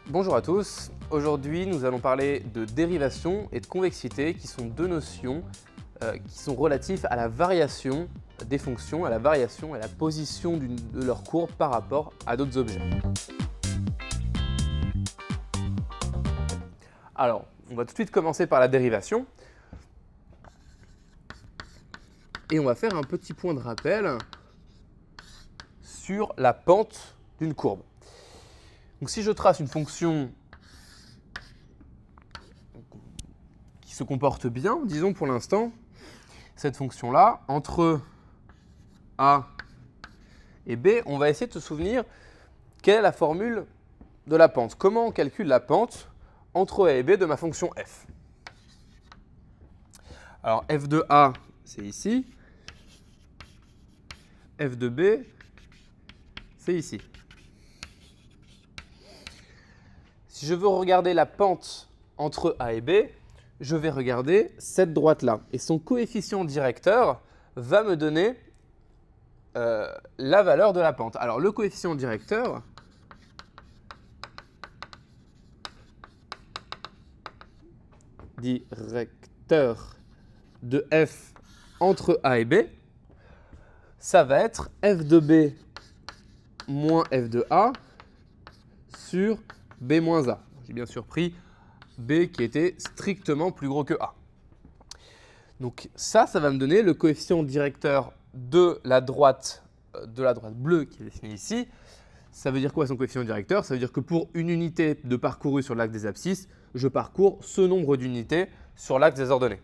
Bonjour à tous, aujourd'hui nous allons parler de dérivation et de convexité qui sont deux notions qui sont relatives à la variation des fonctions, à la variation et à la position de leur courbe par rapport à d'autres objets. Alors, on va tout de suite commencer par la dérivation et on va faire un petit point de rappel sur la pente d'une courbe. Donc si je trace une fonction qui se comporte bien, disons pour l'instant, cette fonction-là, entre A et B, on va essayer de se souvenir quelle est la formule de la pente. Comment on calcule la pente entre A et B de ma fonction f. Alors f de A, c'est ici. F de B, c'est ici. Si je veux regarder la pente entre A et B, je vais regarder cette droite-là. Et son coefficient directeur va me donner la valeur de la pente. Alors le coefficient directeur, de f entre A et B, ça va être f de B moins f de A sur B moins A. J'ai bien sûr pris B qui était strictement plus gros que A. Donc ça va me donner le coefficient directeur de la droite bleue qui est définie ici. Ça veut dire quoi son coefficient directeur? Ça veut dire que pour une unité de parcouru sur l'axe des abscisses, je parcours ce nombre d'unités sur l'axe des ordonnées.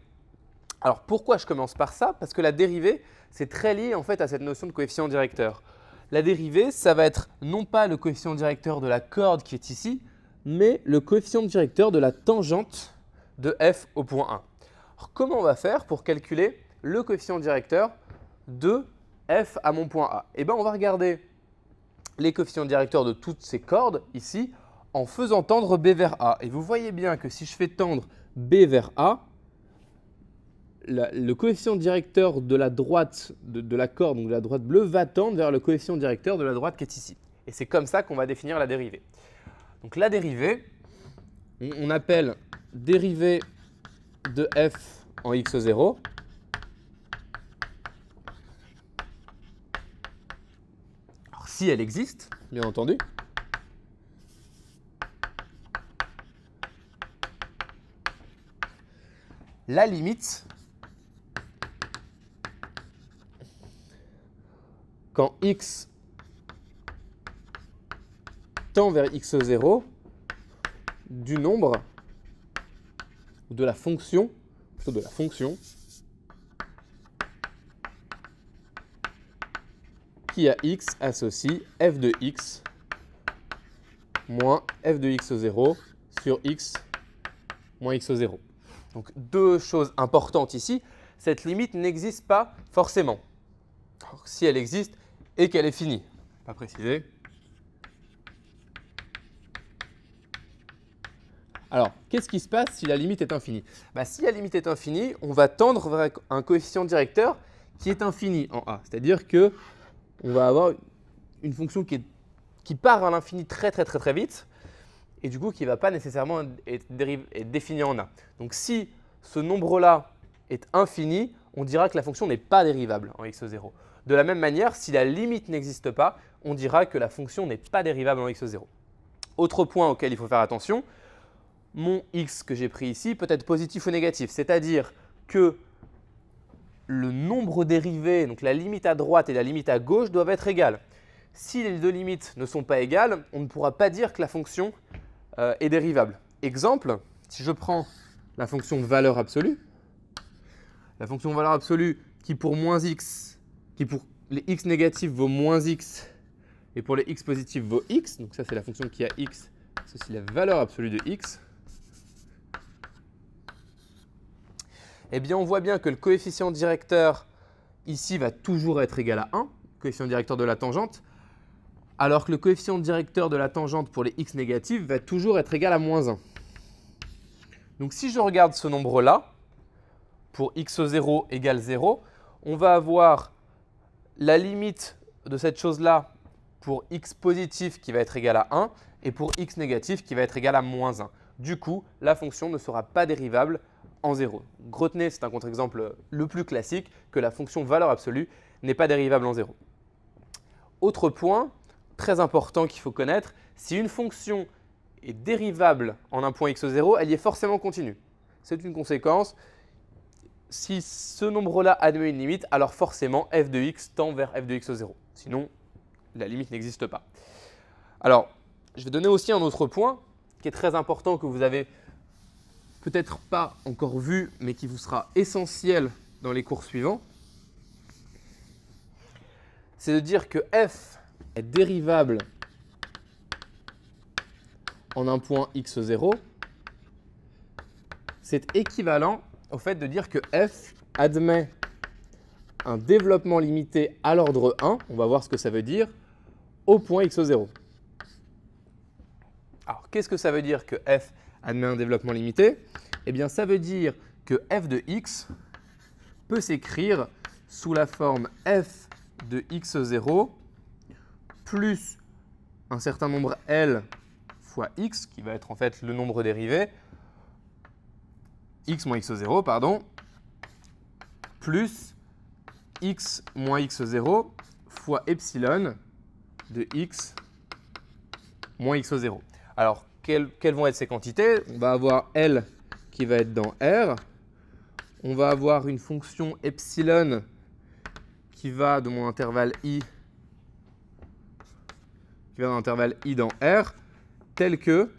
Alors pourquoi je commence par ça? Parce que la dérivée, c'est très lié en fait à cette notion de coefficient directeur. La dérivée, ça va être non pas le coefficient directeur de la corde qui est ici, mais le coefficient directeur de la tangente de f au point 1. Alors, comment on va faire pour calculer le coefficient directeur de f à mon point A? Eh bien, on va regarder les coefficients directeurs de toutes ces cordes ici en faisant tendre B vers A. Et vous voyez bien que si je fais tendre B vers A, le coefficient directeur de la droite de la corde, donc de la droite bleue, va tendre vers le coefficient directeur de la droite qui est ici. Et c'est comme ça qu'on va définir la dérivée. Donc la dérivée, on appelle dérivée de f en x0. Alors si elle existe, bien entendu. La limite, quand x tend vers x0 du nombre de la fonction, plutôt de la fonction qui à x associe f de x moins f de x0 sur x moins x0. Donc deux choses importantes ici, cette limite n'existe pas forcément. Alors, si elle existe et qu'elle est finie, pas précisé. Alors, qu'est-ce qui se passe si la limite est infinie? Si la limite est infinie, on va tendre vers un coefficient directeur qui est infini en A. C'est-à-dire qu'on va avoir une fonction qui part à l'infini très vite et du coup qui ne va pas nécessairement être définie en A. Donc si ce nombre-là est infini, on dira que la fonction n'est pas dérivable en x0. De la même manière, si la limite n'existe pas, on dira que la fonction n'est pas dérivable en x0. Autre point auquel il faut faire attention, mon x que j'ai pris ici peut être positif ou négatif, c'est-à-dire que le nombre dérivé, donc la limite à droite et la limite à gauche, doivent être égales. Si les deux limites ne sont pas égales, on ne pourra pas dire que la fonction est dérivable. Exemple, si je prends la fonction de valeur absolue, la fonction de valeur absolue qui pour moins x, qui pour les x négatifs vaut moins x et pour les x positifs vaut x, donc ça c'est la fonction qui a x, ceci la valeur absolue de x, eh bien on voit bien que le coefficient directeur ici va toujours être égal à 1, coefficient directeur de la tangente, alors que le coefficient directeur de la tangente pour les x négatifs va toujours être égal à moins 1. Donc si je regarde ce nombre-là, pour x0 égale 0, on va avoir la limite de cette chose-là pour x positif qui va être égal à 1 et pour x négatif qui va être égal à moins 1. Du coup, la fonction ne sera pas dérivable en 0. Retenez, c'est un contre-exemple le plus classique, que la fonction valeur absolue n'est pas dérivable en 0. Autre point très important qu'il faut connaître, si une fonction est dérivable en un point x0, elle y est forcément continue. C'est une conséquence. Si ce nombre-là admet une limite, alors forcément f de x tend vers f de x0. Sinon, la limite n'existe pas. Alors, je vais donner aussi un autre point qui est très important, que vous avez peut-être pas encore vu, mais qui vous sera essentiel dans les cours suivants. C'est de dire que f est dérivable en un point x0. C'est équivalent au fait de dire que f admet un développement limité à l'ordre 1, on va voir ce que ça veut dire, au point x0. Alors, qu'est-ce que ça veut dire que f admet un développement limité? Eh bien, ça veut dire que f de x peut s'écrire sous la forme f de x0 plus un certain nombre L fois x, qui va être en fait le nombre dérivé, x moins x0, pardon, plus x moins x0 fois epsilon de x moins x0. Alors, quelles vont être ces quantités? On va avoir L qui va être dans R. On va avoir une fonction epsilon qui va de mon intervalle I, dans R, tel que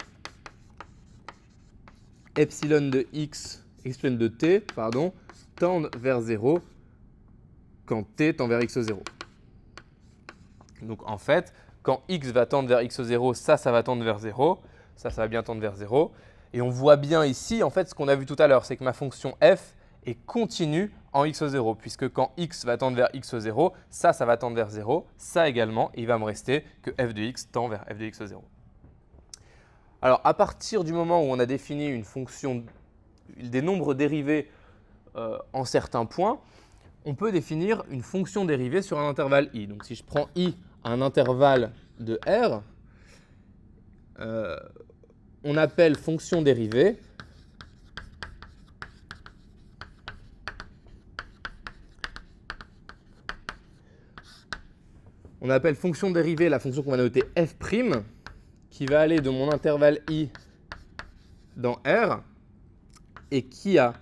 epsilon de x, epsilon de t, pardon, tendent vers 0 quand t tend vers x0. Donc en fait, quand x va tendre vers x0, ça va tendre vers 0, ça va bien tendre vers 0. Et on voit bien ici, en fait, ce qu'on a vu tout à l'heure, c'est que ma fonction f est continue en x0, puisque quand x va tendre vers x0, ça va tendre vers 0, ça également, et il va me rester que f de x tend vers f de x0. Alors, à partir du moment où on a défini une fonction, des nombres dérivés en certains points, on peut définir une fonction dérivée sur un intervalle i. Donc, si je prends i à un intervalle de r, on appelle fonction dérivée la fonction qu'on va noter f', qui va aller de mon intervalle i dans R, et qui à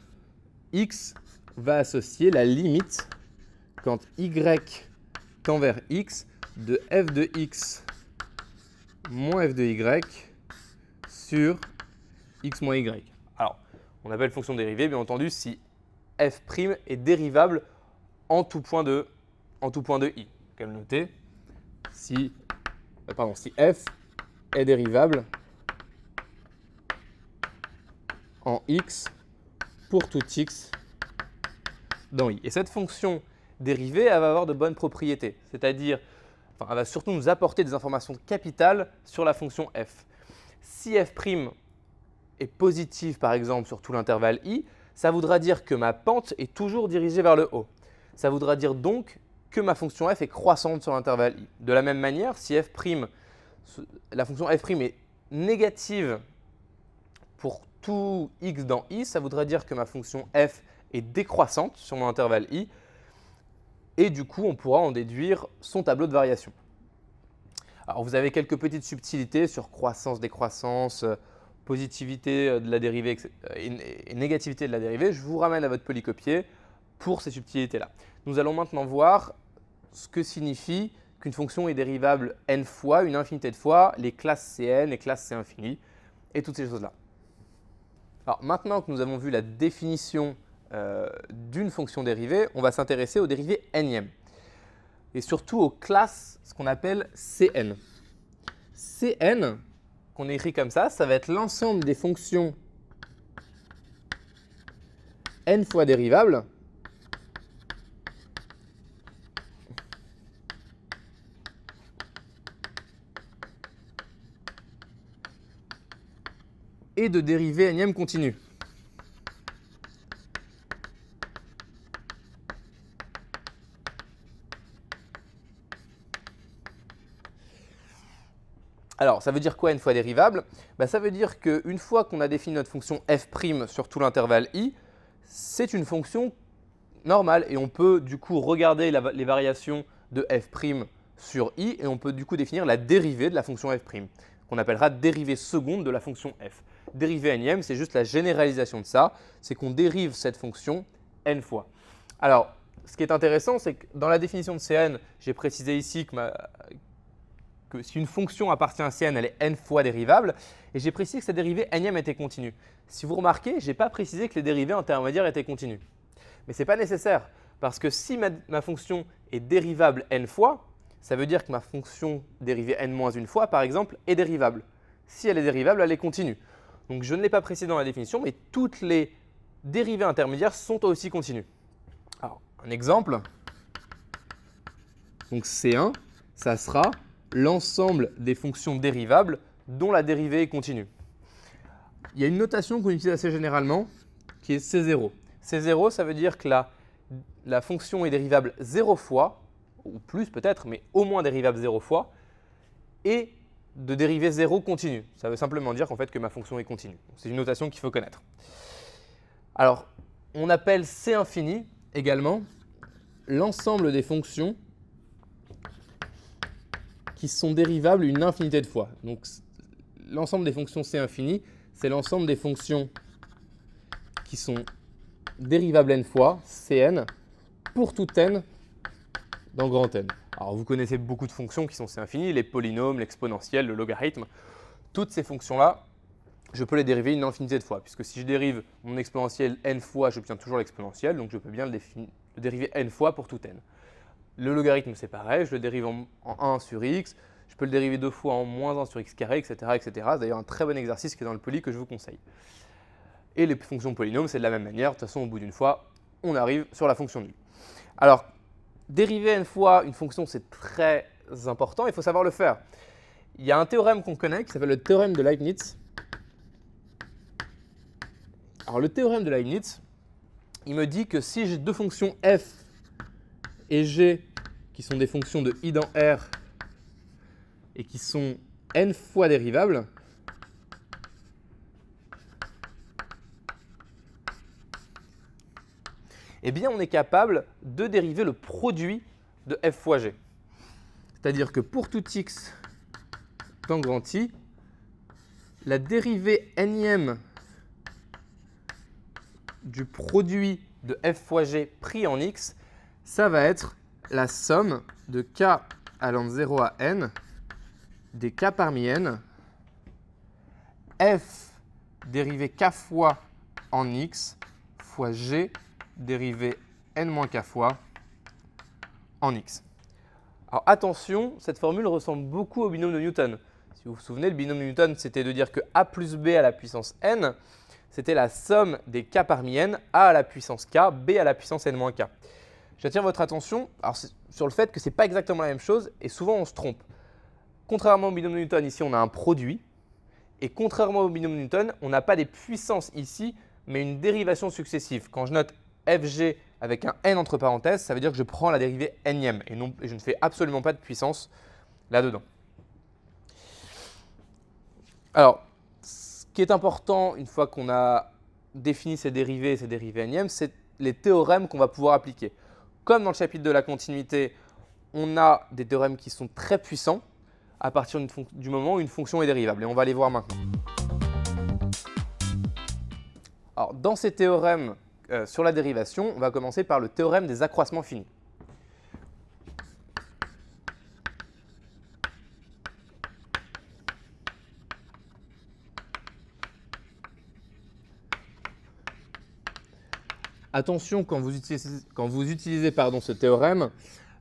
x va associer la limite quand y tend vers x de f de x moins f de y sur x moins y. Alors, on appelle fonction dérivée, bien entendu, si f' est dérivable en tout point de i. Donc, à le noter, si f est dérivable en x pour tout x dans i. Et cette fonction dérivée, elle va avoir de bonnes propriétés, c'est-à-dire, elle va surtout nous apporter des informations capitales sur la fonction f. Si f' est positive, par exemple, sur tout l'intervalle i, ça voudra dire que ma pente est toujours dirigée vers le haut. Ça voudra dire donc que ma fonction f est croissante sur l'intervalle i. De la même manière, si la fonction f' est négative pour tout x dans i, ça voudra dire que ma fonction f est décroissante sur mon intervalle i, et du coup, on pourra en déduire son tableau de variation. Alors, vous avez quelques petites subtilités sur croissance, décroissance, positivité de la dérivée et négativité de la dérivée. Je vous ramène à votre polycopier pour ces subtilités-là. Nous allons maintenant voir ce que signifie qu'une fonction est dérivable n fois, une infinité de fois, les classes Cn, les classes C infini et toutes ces choses-là. Alors maintenant que nous avons vu la définition d'une fonction dérivée, on va s'intéresser aux dérivées n-ième et surtout aux classes, ce qu'on appelle Cn. Cn, qu'on écrit comme ça va être l'ensemble des fonctions n fois dérivables et de dérivée n-ième continue. Alors, ça veut dire quoi n fois dérivable? Ça veut dire qu'une fois qu'on a défini notre fonction f' sur tout l'intervalle i, c'est une fonction normale et on peut du coup regarder les variations de f' sur i et on peut du coup définir la dérivée de la fonction f', qu'on appellera dérivée seconde de la fonction f. Dérivée énième, c'est juste la généralisation de ça, c'est qu'on dérive cette fonction n fois. Alors, ce qui est intéressant, c'est que dans la définition de Cn, j'ai précisé ici que si une fonction appartient à Cn, elle est n fois dérivable, et j'ai précisé que sa dérivée énième était continue. Si vous remarquez, je n'ai pas précisé que les dérivées intermédiaires étaient continues. Mais ce n'est pas nécessaire, parce que si ma fonction est dérivable n fois, ça veut dire que ma fonction dérivée n-1 fois, par exemple, est dérivable. Si elle est dérivable, elle est continue. Donc je ne l'ai pas précisé dans la définition, mais toutes les dérivées intermédiaires sont aussi continues. Alors, un exemple, donc C1, ça sera l'ensemble des fonctions dérivables dont la dérivée est continue. Il y a une notation qu'on utilise assez généralement qui est C0. C0, ça veut dire que la fonction est dérivable 0 fois, ou plus peut-être, mais au moins dérivable 0 fois, et de dérivée 0 continue. Ça veut simplement dire qu'en fait que ma fonction est continue. C'est une notation qu'il faut connaître. Alors, on appelle C infini également l'ensemble des fonctions qui sont dérivables une infinité de fois. Donc, l'ensemble des fonctions C infini, c'est l'ensemble des fonctions qui sont dérivables n fois, Cn, pour tout n dans grand N. Alors, vous connaissez beaucoup de fonctions qui sont C infini, les polynômes, l'exponentielle, le logarithme. Toutes ces fonctions-là, je peux les dériver une infinité de fois, puisque si je dérive mon exponentiel n fois, j'obtiens toujours l'exponentielle, donc je peux bien le dériver n fois pour tout n. Le logarithme, c'est pareil, je le dérive en 1 sur x, je peux le dériver 2 fois en moins 1 sur x carré, etc. etc. C'est d'ailleurs un très bon exercice qui est dans le poly que je vous conseille. Et les fonctions polynômes, c'est de la même manière. De toute façon, au bout d'une fois, on arrive sur la fonction nulle. Alors, dériver n fois une fonction, c'est très important, il faut savoir le faire. Il y a un théorème qu'on connaît qui s'appelle le théorème de Leibniz. Alors, le théorème de Leibniz, il me dit que si j'ai deux fonctions f et g qui sont des fonctions de i dans R et qui sont n fois dérivables, eh bien on est capable de dériver le produit de f fois g. C'est-à-dire que pour tout x dans grand I, la dérivée énième du produit de f fois g pris en x, ça va être la somme de k allant de 0 à n des k parmi n, f dérivé k fois en x fois g dérivé n-k fois en x. Alors attention, cette formule ressemble beaucoup au binôme de Newton. Si vous vous souvenez, le binôme de Newton, c'était de dire que a plus b à la puissance n, c'était la somme des k parmi n, a à la puissance k, b à la puissance n-k. J'attire votre attention sur le fait que ce n'est pas exactement la même chose et souvent on se trompe. Contrairement au binôme de Newton, ici on a un produit et contrairement au binôme de Newton, on n'a pas des puissances ici mais une dérivation successive. Quand je note fg avec un n entre parenthèses, ça veut dire que je prends la dérivée énième et je ne fais absolument pas de puissance là-dedans. Alors, ce qui est important une fois qu'on a défini ces dérivées et ces dérivées énièmes, c'est les théorèmes qu'on va pouvoir appliquer. Comme dans le chapitre de la continuité, on a des théorèmes qui sont très puissants à partir du moment où une fonction est dérivable. Et on va les voir maintenant. Alors, dans ces théorèmes sur la dérivation, on va commencer par le théorème des accroissements finis. Attention quand vous utilisez ce théorème,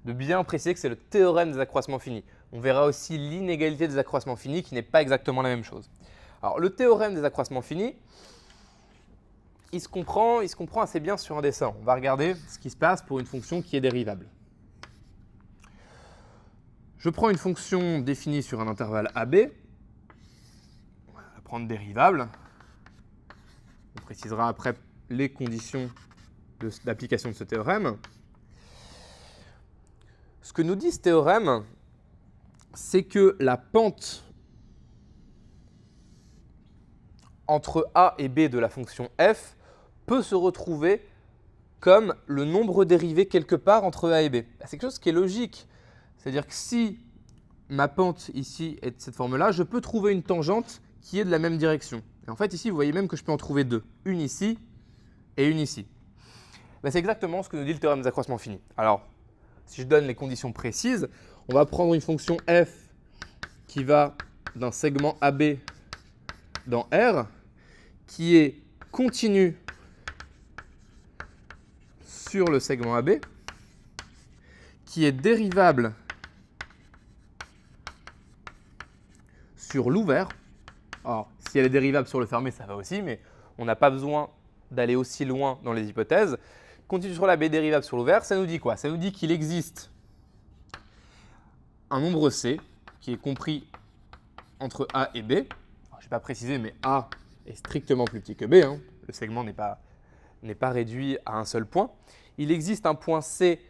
de bien préciser que c'est le théorème des accroissements finis. On verra aussi l'inégalité des accroissements finis qui n'est pas exactement la même chose. Alors le théorème des accroissements finis, il se comprend assez bien sur un dessin. On va regarder ce qui se passe pour une fonction qui est dérivable. Je prends une fonction définie sur un intervalle AB. On va la prendre dérivable. On précisera après les conditions d'application de ce théorème. Ce que nous dit ce théorème, c'est que la pente entre a et b de la fonction f peut se retrouver comme le nombre dérivé quelque part entre a et b. C'est quelque chose qui est logique. C'est-à-dire que si ma pente ici est de cette forme-là, je peux trouver une tangente qui est de la même direction. Et en fait, ici, vous voyez même que je peux en trouver deux. Une ici et une ici. C'est exactement ce que nous dit le théorème des accroissements finis. Alors, si je donne les conditions précises, on va prendre une fonction f qui va d'un segment AB dans R, qui est continue sur le segment AB, qui est dérivable sur l'ouvert. Alors, si elle est dérivable sur le fermé, ça va aussi, mais on n'a pas besoin d'aller aussi loin dans les hypothèses. Continue sur la B, dérivable sur l'ouvert, ça nous dit quoi? Ça nous dit qu'il existe un nombre C qui est compris entre A et B. Alors, je ne vais pas préciser, mais A est strictement plus petit que B. Hein. Le segment n'est pas réduit à un seul point. Il existe un point C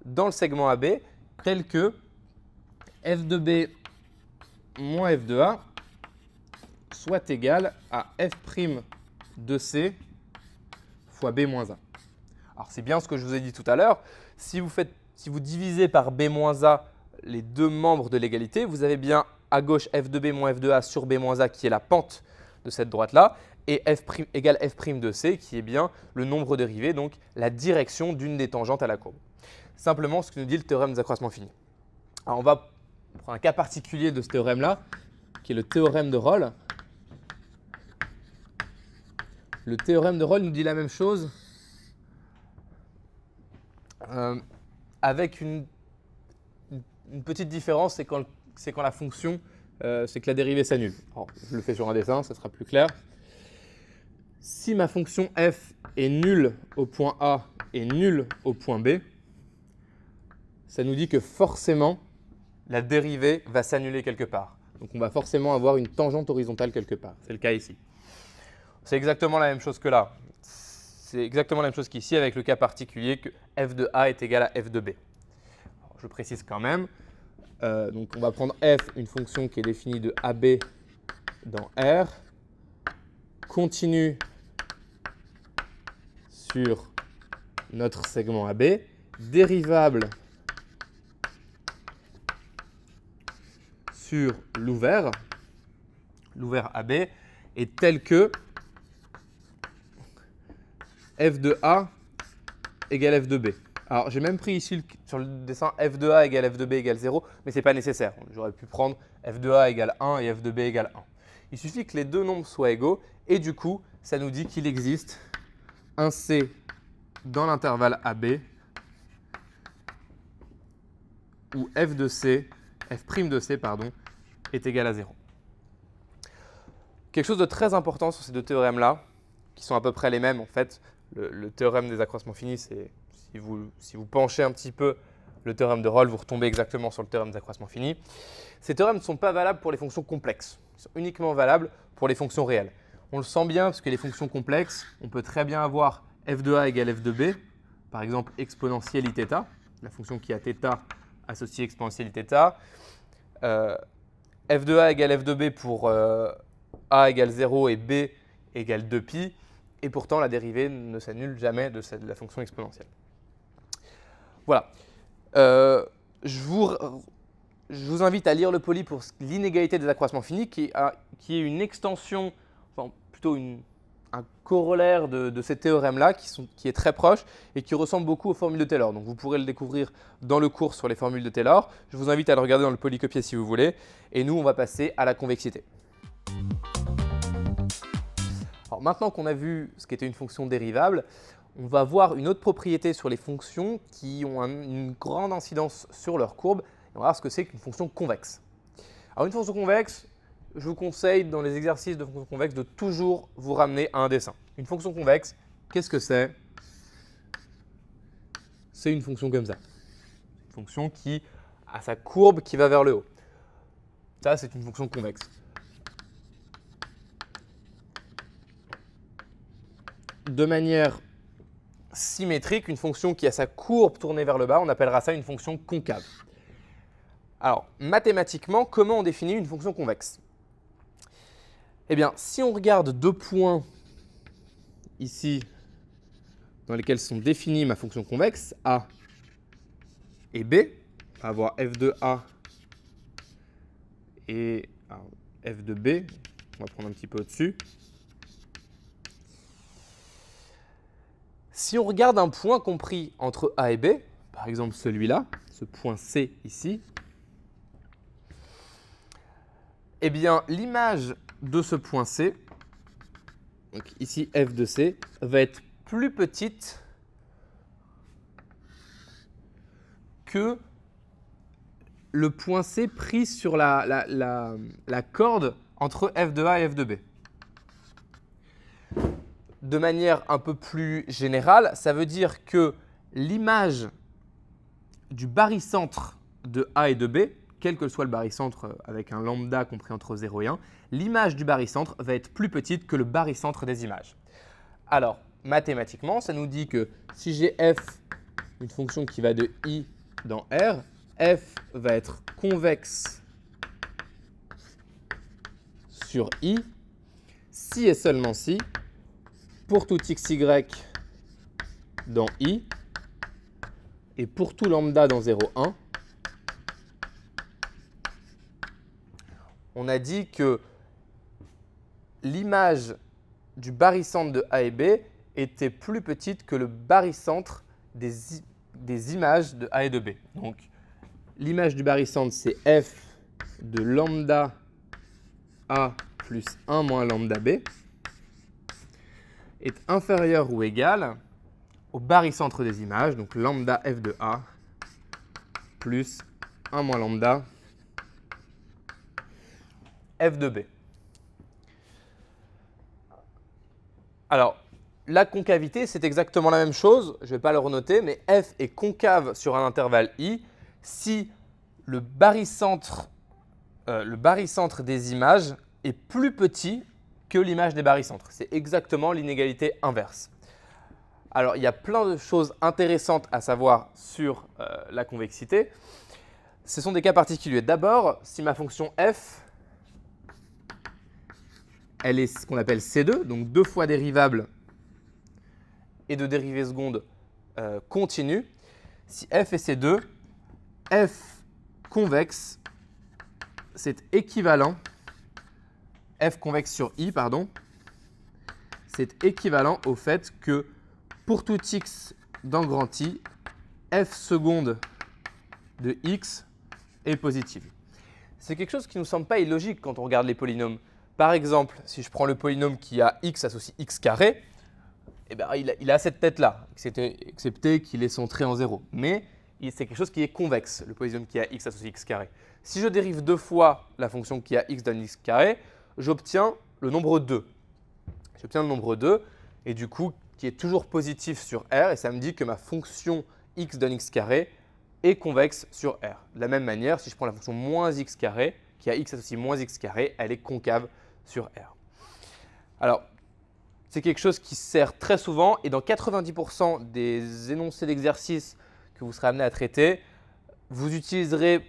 dans le segment AB tel que f de B moins f de A soit égal à f' de C fois B moins A. Alors, c'est bien ce que je vous ai dit tout à l'heure. Si vous divisez par B moins A les deux membres de l'égalité, vous avez bien à gauche f de B moins f de A sur B moins A qui est la pente de cette droite-là et f' égale f' de C qui est bien le nombre dérivé, donc la direction d'une des tangentes à la courbe. Simplement ce que nous dit le théorème des accroissements finis. Alors, on va prendre un cas particulier de ce théorème-là qui est le théorème de Rolle. Le théorème de Rolle nous dit la même chose avec une petite différence, c'est quand la fonction, c'est que la dérivée s'annule. Je le fais sur un dessin, ça sera plus clair. Si ma fonction f est nulle au point A et nulle au point B, ça nous dit que forcément, la dérivée va s'annuler quelque part. Donc, on va forcément avoir une tangente horizontale quelque part. C'est le cas ici. C'est exactement la même chose que là. C'est exactement la même chose qu'ici avec le cas particulier que f de A est égal à f de B. Alors, je précise quand même. Donc, on va prendre f, une fonction qui est définie de AB dans R, continue sur notre segment AB, dérivable sur l'ouvert AB, est tel que f de A égale f de B. Alors, j'ai même pris ici sur le dessin f de A égale f de B égale 0, mais ce n'est pas nécessaire. J'aurais pu prendre f de A égale 1 et f de B égale 1. Il suffit que les deux nombres soient égaux et du coup, ça nous dit qu'il existe un C dans l'intervalle AB où f de C, f' de C, pardon, est égal à 0. Quelque chose de très important sur ces deux théorèmes-là, qui sont à peu près les mêmes en fait. Le théorème des accroissements finis, c'est si vous penchez un petit peu le théorème de Rolle, vous retombez exactement sur le théorème des accroissements finis. Ces théorèmes ne sont pas valables pour les fonctions complexes. Ils sont uniquement valables pour les fonctions réelles. On le sent bien parce que les fonctions complexes, on peut très bien avoir f de A égale f de B, par exemple exponentielle iθ, la fonction qui a θ associée exponentielle iθ. F de A égale f de B pour A égale 0 et B égale 2π. Et pourtant, la dérivée ne s'annule jamais de la fonction exponentielle. Voilà. Je vous invite à lire le poly pour l'inégalité des accroissements finis, qui est une extension, enfin plutôt un corollaire de ces théorèmes-là, qui est très proche et qui ressemble beaucoup aux formules de Taylor. Donc, vous pourrez le découvrir dans le cours sur les formules de Taylor. Je vous invite à le regarder dans le polycopier si vous voulez. Et nous, on va passer à la convexité. Alors maintenant qu'on a vu ce qu'était une fonction dérivable, on va voir une autre propriété sur les fonctions qui ont une grande incidence sur leur courbe. Et on va voir ce que c'est qu'une fonction convexe. Alors une fonction convexe, je vous conseille dans les exercices de fonction convexe de toujours vous ramener à un dessin. Une fonction convexe, qu'est-ce que c'est? C'est une fonction comme ça. Une fonction qui a sa courbe qui va vers le haut. Ça, c'est une fonction convexe. De manière symétrique, une fonction qui a sa courbe tournée vers le bas, on appellera ça une fonction concave. Alors, mathématiquement, comment on définit une fonction convexe? Eh bien, si on regarde deux points ici dans lesquels sont définis ma fonction convexe, A et B, on va avoir f de A et f de B, on va prendre un petit peu au-dessus. Si on regarde un point compris entre A et B, par exemple celui-là, ce point C ici, eh bien l'image de ce point C, donc ici f de C, va être plus petite que le point C pris sur la corde entre f de A et f de B. De manière un peu plus générale, ça veut dire que l'image du barycentre de A et de B, quel que soit le barycentre avec un lambda compris entre 0 et 1, l'image du barycentre va être plus petite que le barycentre des images. Alors, mathématiquement, ça nous dit que si j'ai f, une fonction qui va de I dans R, f va être convexe sur I, si et seulement si, pour tout xy dans I, et pour tout lambda dans 0, 1, on a dit que l'image du barycentre de A et B était plus petite que le barycentre des images de A et de B. Donc, l'image du barycentre, c'est f de lambda A plus 1 moins lambda B, est inférieur ou égal au barycentre des images, donc lambda f de A plus 1 moins lambda f de B. Alors, la concavité, c'est exactement la même chose. Je ne vais pas le renoter, mais f est concave sur un intervalle I si le barycentre des images est plus petit que l'image des barycentres. C'est exactement l'inégalité inverse. Alors, il y a plein de choses intéressantes à savoir sur la convexité. Ce sont des cas particuliers. D'abord, si ma fonction f, elle est ce qu'on appelle C2, donc 2 fois dérivable et de dérivée seconde continue. Si f est C2, f convexe, c'est équivalent, f convexe sur I, pardon, c'est équivalent au fait que pour tout x dans grand I, f seconde de x est positive. C'est quelque chose qui ne nous semble pas illogique quand on regarde les polynômes. Par exemple, si je prends le polynôme qui a x associé x carré, eh ben, il a cette tête-là, excepté qu'il est centré en 0. Mais c'est quelque chose qui est convexe, le polynôme qui a x associé x carré. Si je dérive 2 fois la fonction qui a x donne x carré, j'obtiens le nombre 2. J'obtiens le nombre 2 et du coup qui est toujours positif sur R et ça me dit que ma fonction x donne x carré est convexe sur R. De la même manière, si je prends la fonction moins x carré qui a x associé moins x carré, elle est concave sur R. Alors, c'est quelque chose qui sert très souvent et dans 90% des énoncés d'exercice que vous serez amené à traiter, vous utiliserez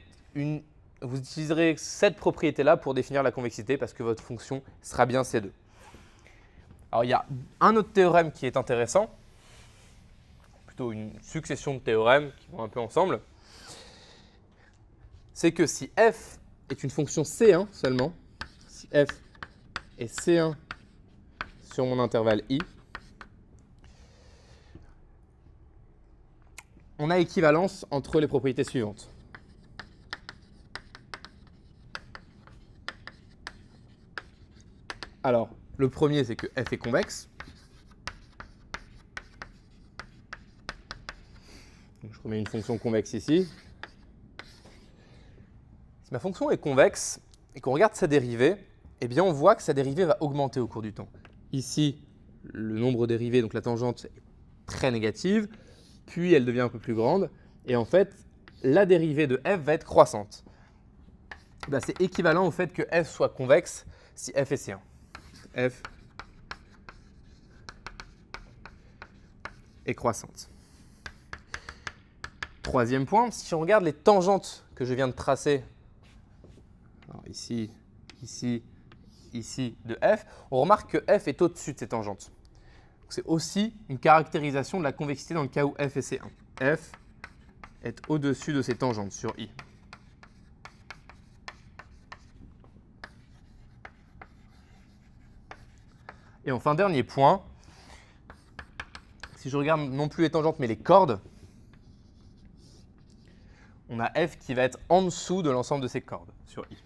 cette propriété-là pour définir la convexité parce que votre fonction sera bien C2. Alors, il y a un autre théorème qui est intéressant, plutôt une succession de théorèmes qui vont un peu ensemble. C'est que si f est une fonction C1 seulement, si f est C1 sur mon intervalle I, on a équivalence entre les propriétés suivantes. Alors, le premier, c'est que f est convexe. Donc, je remets une fonction convexe ici. Si ma fonction est convexe et qu'on regarde sa dérivée, eh bien, on voit que sa dérivée va augmenter au cours du temps. Ici, le nombre dérivé, donc la tangente, est très négative, puis elle devient un peu plus grande, et en fait, la dérivée de f va être croissante. Ben, c'est équivalent au fait que f soit convexe si f est C1. F est croissante. Troisième point, si on regarde les tangentes que je viens de tracer, alors ici, ici ici de f, on remarque que f est au-dessus de ces tangentes. C'est aussi une caractérisation de la convexité dans le cas où f est C1. F est au-dessus de ces tangentes sur I. Et enfin, dernier point, si je regarde non plus les tangentes mais les cordes, on a f qui va être en dessous de l'ensemble de ces cordes sur I.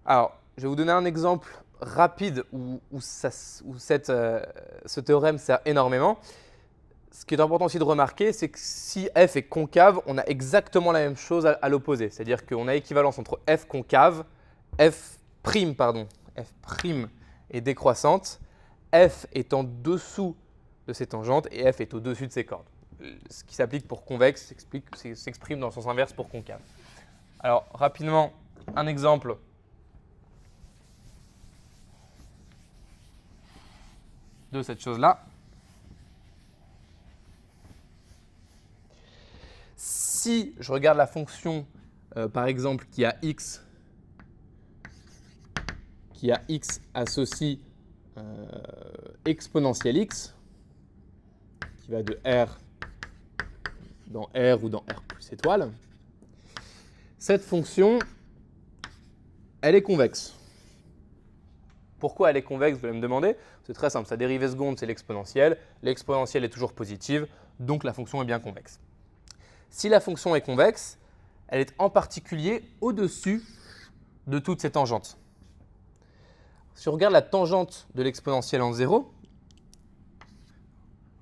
Alors, je vais vous donner un exemple rapide où ce théorème sert énormément. Ce qui est important aussi de remarquer, c'est que si f est concave, on a exactement la même chose à l'opposé. C'est-à-dire qu'on a équivalence entre f concave, f' est décroissante, f est en dessous de ces tangentes et f est au-dessus de ces cordes. Ce qui s'applique pour convexe s'exprime dans le sens inverse pour concave. Alors, rapidement, un exemple. De cette chose-là. Si je regarde la fonction, par exemple, qui a x associe exponentielle x, qui va de R dans R ou dans R plus étoile, cette fonction, elle est convexe. Pourquoi elle est convexe, vous allez me demander? C'est très simple, sa dérivée seconde, c'est l'exponentielle. L'exponentielle est toujours positive, donc la fonction est bien convexe. Si la fonction est convexe, elle est en particulier au-dessus de toutes ces tangentes. Si on regarde la tangente de l'exponentielle en 0,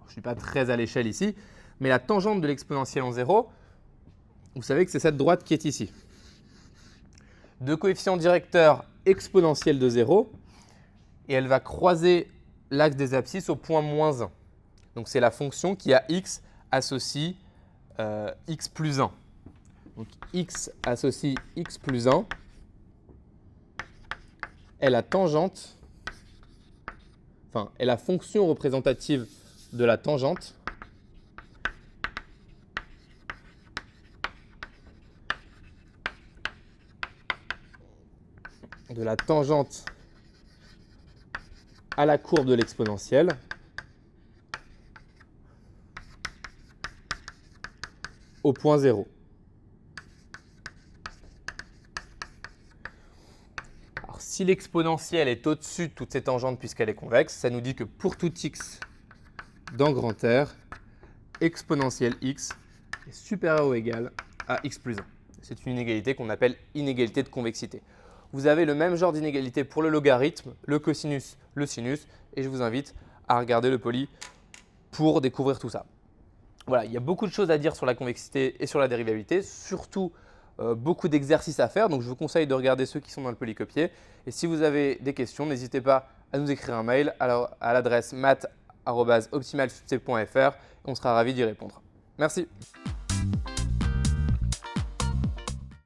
je ne suis pas très à l'échelle ici, mais la tangente de l'exponentielle en 0, vous savez que c'est cette droite qui est ici. Deux coefficients directeurs exponentiels de 0, et elle va croiser l'axe des abscisses au point -1. Donc c'est la fonction qui a x associe x plus 1. Donc x associe x plus 1 est la tangente, est la fonction représentative de la tangente à la courbe de l'exponentielle au point 0. Alors, si l'exponentielle est au-dessus de toutes ces tangentes puisqu'elle est convexe, ça nous dit que pour tout x dans grand R, exponentielle x est supérieur ou égal à x plus 1. C'est une inégalité qu'on appelle inégalité de convexité. Vous avez le même genre d'inégalité pour le logarithme, le cosinus, le sinus, et je vous invite à regarder le poly pour découvrir tout ça. Voilà, il y a beaucoup de choses à dire sur la convexité et sur la dérivabilité, surtout beaucoup d'exercices à faire, donc je vous conseille de regarder ceux qui sont dans le polycopier. Et si vous avez des questions, n'hésitez pas à nous écrire un mail à l'adresse math@optimalsuccès.fr et on sera ravis d'y répondre. Merci.